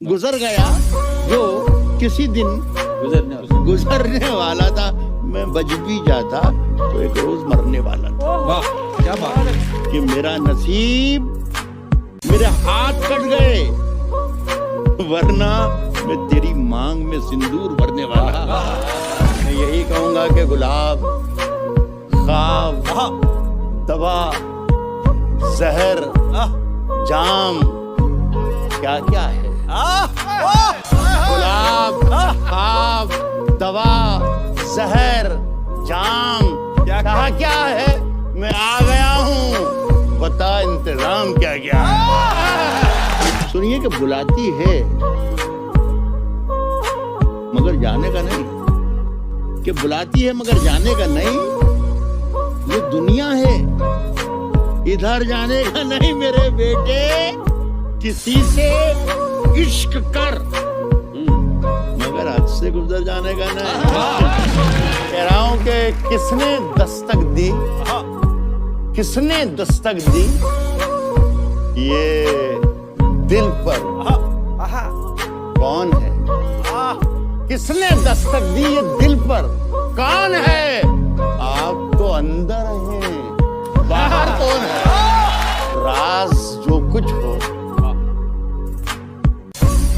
गुजर गया जो किसी दिन गुजरने वाला था। मैं बच भी जाता तो एक रोज मरने वाला था। वाह क्या बात है। कि मेरा नसीब, मेरे हाथ कट गए, वरना मैं तेरी मांग में सिंदूर भरने वाला था। मैं यही कहूंगा कि गुलाब, ख्वाब, दवा, जहर, जाम, क्या क्या है। गुलाब, ख्वाब, दवा, जहर, जाम, क्या क्या है। मैं आ गया हूँ, बता इंतजाम क्या क्या है। सुनिए कि बुलाती है मगर जाने का नहीं, कि बुलाती है मगर जाने का नहीं। ये दुनिया है, इधर जाने का नहीं मेरे बेटे। किसी से इश्क कर मगर हद से गुजर जाने का नहीं। कह रहा हूं कि किसने दस्तक दी, किसने दस्तक दी ये दिल पर, कौन है। किसने दस्तक दी ये दिल पर, कौन है। आप तो अंदर हैं, बाहर कौन है। राज जो कुछ हो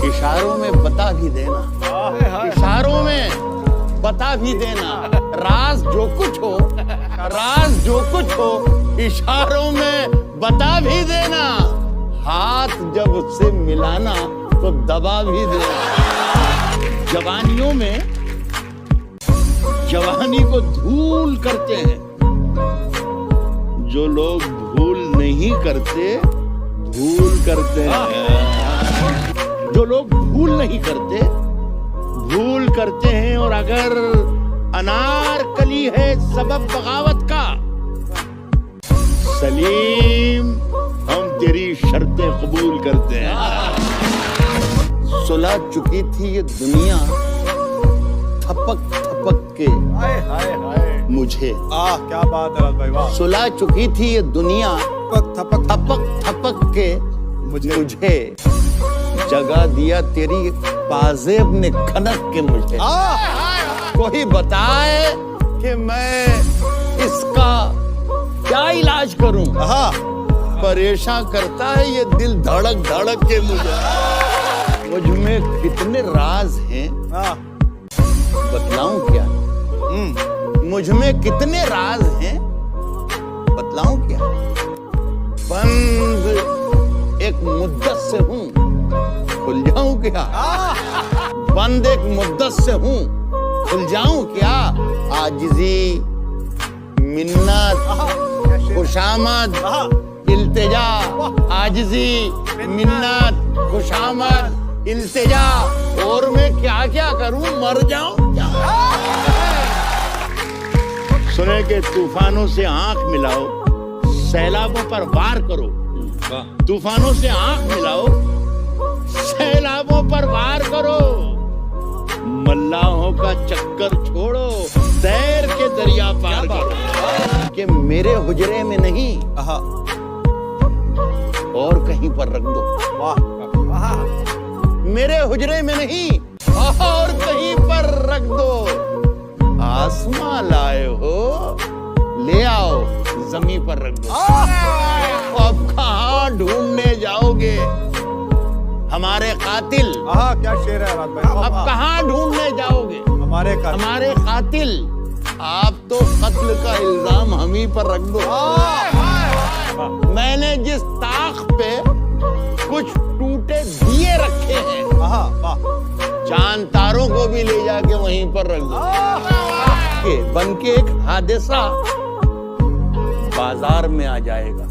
इशारों में बता भी देना, इशारों में बता भी देना। राज जो कुछ हो, राज जो कुछ हो इशारों में बता भी देना। हाथ जब उससे मिलाना तो दबा भी देना। जवानियों में जवानी को धूल करते हैं जो लोग, भूल नहीं करते भूल करते हैं। जो लोग भूल नहीं करते भूल करते हैं। और अगर अनारकली है सबब बगावत का, सलीम हम तेरी शर्तें कबूल करते हैं। सुलह चुकी थी ये दुनिया थपक थपक के मुझे। क्या बात है राज भाई, वाह। सुलह चुकी थी ये दुनिया थपक थपक थपक के मुझे जगा दिया तेरी पाजेब ने खनक के मुझे। कोई बताए कि मैं इसका क्या इलाज करूं। परेशान करता है ये दिल धड़क धड़क के मुझे। मुझ में कितने राज हैं बतलाऊं क्या। मुझ में कितने राज हैं बतलाऊं क्या। बंद एक मुद्दत से हूं, खुल जाऊं क्या। बंद एक मुद्दत से हूं, खुल जाऊं क्या। आजिजी, मिन्नत, खुशामद, इल्तिजा। आजिजी, मिन्नत, खुशामद, इल्तिजा। और मैं क्या क्या करूं, मर जाऊं क्या। सुने के तूफानों से आंख मिलाओ, सैलाबों पर वार करो। तूफानों से आंख मिलाओ, सैलाबों पर वार करो। मल्लाहों का चक्कर छोड़ो, तैर के दरिया पार करो। कि मेरे हुजरे में नहीं और कहीं पर रख दो। मेरे हुजरे में नहीं और कहीं पर रख दो। आसमां लाए हो, ले आओ जमीन पर रख दो। अब कहाँ ढूंढने जाओगे हमारे कातिल। क्या शेर है राज भाई। अब कहाँ ढूंढने जाओगे हमारे कातिल। आप तो कत्ल का इल्जाम हम ही पर रख दो। मैंने जिस ताख पे कुछ टूटे दिए रखे हैं, चांद तारों को भी ले जाके वहीं पर रख दो। बन के एक हादसा बाजार में आ जाएगा।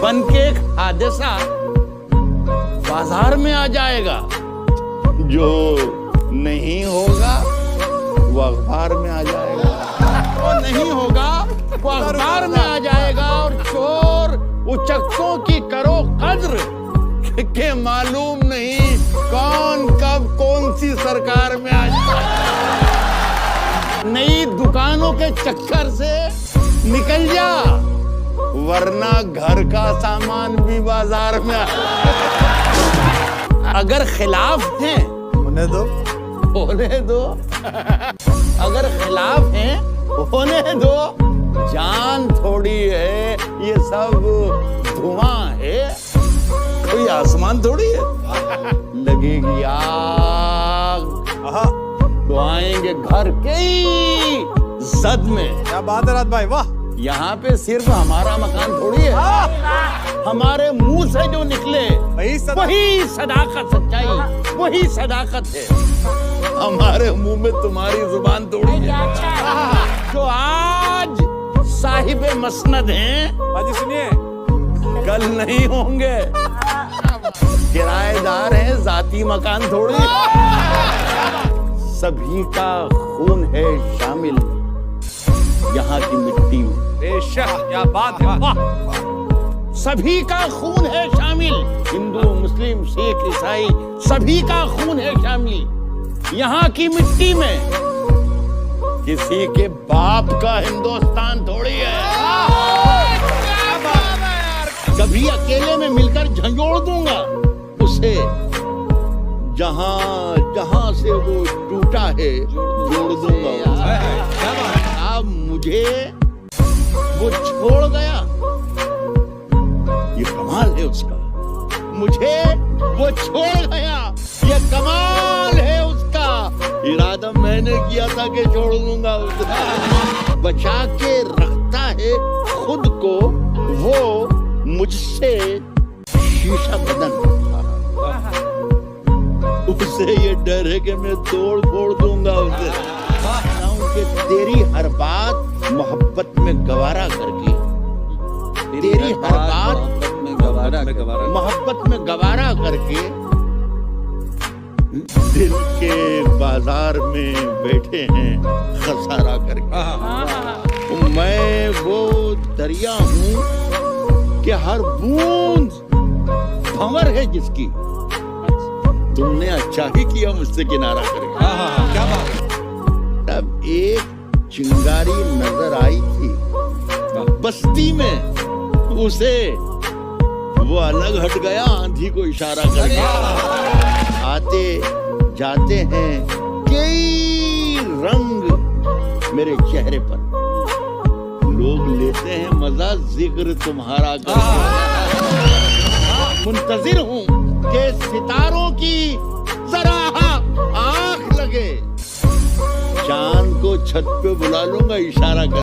बन के एक हादसा बाजार में आ जाएगा। जो नहीं होगा वो अखबार में आ जाएगा। वो नहीं होगा वो अखबार में आ जाएगा। और चोर उचक्कों की करो कद्र के मालूम नहीं कौन कब कौन सी सरकार में आ जाएगा। नई दुकानों के चक्कर से निकल जा, वरना घर का सामान भी बाजार में अगर खिलाफ हैं होने दो। होने दो। अगर खिलाफ हैं होने दो। जान थोड़ी है, ये सब धुआं है, कोई आसमान थोड़ी है। लगेगी आग आहा, तो आएंगे घर के ही जद में। क्या बात है राज भाई, वाह। यहाँ पे सिर्फ हमारा मकान थोड़ी है, हमारे मुंह से जो निकले वही सदाकत, सच्चाई, वही सदाकत है। हमारे मुंह में तुम्हारी जुबान थोड़ी है। जो आज साहिबे मसनद हैं, बाजी सुनिए, कल नहीं होंगे। किराएदार हैं, जाती मकान थोड़ी है। सभी का खून है शामिल यहाँ की मिट्टी में। बेशक, क्या बात है, वाह। सभी का खून है शामिल, हिंदू मुस्लिम सिख ईसाई, सभी का खून है शामिल यहाँ की मिट्टी में। किसी के बाप का हिंदुस्तान थोड़ी है। कभी अकेले में मिलकर झंझोड़ दूंगा उसे, जहां जहां से वो टूटा है जोड़ दूंगा। अब मुझे वो छोड़ गया, ये कमाल है उसका। मुझे वो छोड़ गया, ये कमाल है उसका। इरादा मैंने किया था कि छोड़ दूंगा उसे। बचा के रखता है खुद को वो मुझसे शीशा बदन। उससे ये डर है कि मैं तोड़ फोड़ दूंगा उसे। कि तेरी हर बात मोहब्बत में गवारा करके, तेरी हर बात मोहब्बत में गवारा करके दिल के बाजार में बैठे हैं खसारा करके। मैं वो दरिया हूँ कि हर बूंद भंवर है जिसकी। तुमने अच्छा ही किया मुझसे किनारा करके। क्या बात। तब एक चिंगारी नजर आई थी बस्ती में, उसे वो अलग हट गया आंधी को इशारा करके। आते जाते हैं कई रंग मेरे चेहरे पर, लोग लेते हैं मजा जिक्र तुम्हारा करके। मुंतजिर हूँ कि सितारों की जरा आंख लगे, चांद को छत पे बुला लूंगा इशारा कर।